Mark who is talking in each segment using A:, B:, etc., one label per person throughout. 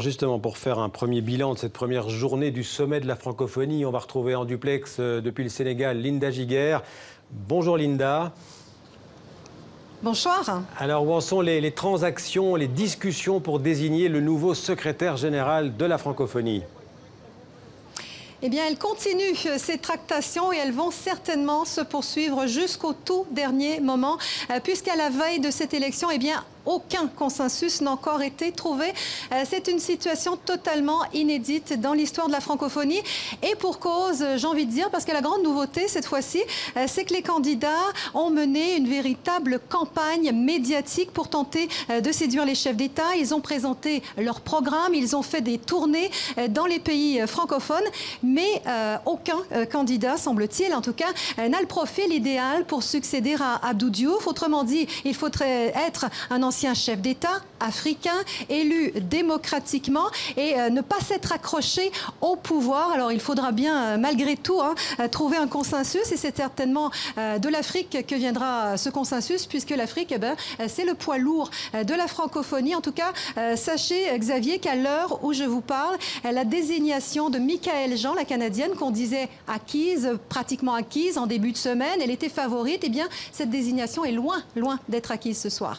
A: Justement, pour faire un premier bilan de cette première journée du sommet de la francophonie, on va retrouver en duplex depuis le Sénégal Linda Giguère. Bonjour Linda.
B: Bonsoir.
A: Alors où en sont les transactions, les discussions pour désigner le nouveau secrétaire général de la francophonie ?
B: Eh bien, elles continuent ces tractations et elles vont certainement se poursuivre jusqu'au tout dernier moment, puisqu'à la veille de cette élection, eh bien, aucun consensus n'a encore été trouvé. C'est une situation totalement inédite dans l'histoire de la francophonie. Et pour cause, j'ai envie de dire, parce que la grande nouveauté cette fois-ci, c'est que les candidats ont mené une véritable campagne médiatique pour tenter de séduire les chefs d'État. Ils ont présenté leur programme, ils ont fait des tournées dans les pays francophones, mais aucun candidat, semble-t-il, en tout cas, n'a le profil idéal pour succéder à Abdou Diouf. Autrement dit, il faudrait être un ancien chef d'État africain, élu démocratiquement et ne pas s'être accroché au pouvoir. Alors il faudra bien, malgré tout, trouver un consensus et c'est certainement de l'Afrique que viendra ce consensus puisque l'Afrique, c'est le poids lourd de la francophonie. En tout cas, sachez, Xavier, qu'à l'heure où je vous parle, la désignation de Michaëlle Jean, la Canadienne, qu'on disait acquise, pratiquement acquise en début de semaine, elle était favorite, eh bien cette désignation est loin d'être acquise ce soir.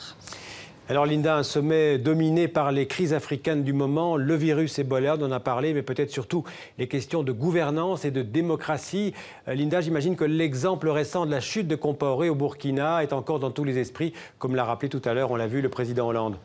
A: Alors Linda, un sommet dominé par les crises africaines du moment, le virus Ebola, on en a parlé, mais peut-être surtout les questions de gouvernance et de démocratie. Linda, j'imagine que l'exemple récent de la chute de Compaoré au Burkina est encore dans tous les esprits, comme l'a rappelé tout à l'heure, on l'a vu, le président Hollande.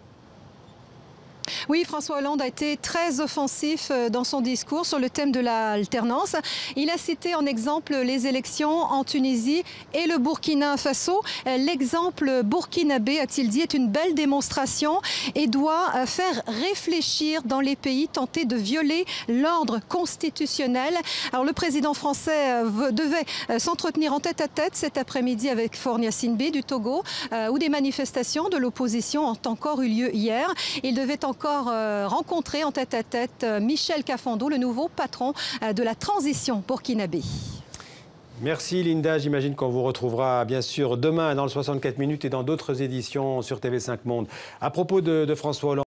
B: Oui, François Hollande a été très offensif dans son discours sur le thème de l'alternance. Il a cité en exemple les élections en Tunisie et le Burkina Faso. L'exemple burkinabé, a-t-il dit, est une belle démonstration et doit faire réfléchir dans les pays tentés de violer l'ordre constitutionnel. Alors le président français devait s'entretenir en tête-à-tête cet après-midi avec Faure Gnassingbé du Togo, où des manifestations de l'opposition ont encore eu lieu hier. Il devait encore rencontrer en tête-à-tête Michel Kafando, le nouveau patron de la transition burkinabé.
A: Merci Linda, j'imagine qu'on vous retrouvera bien sûr demain dans le 64 minutes et dans d'autres éditions sur TV5 Monde. À propos de François Hollande,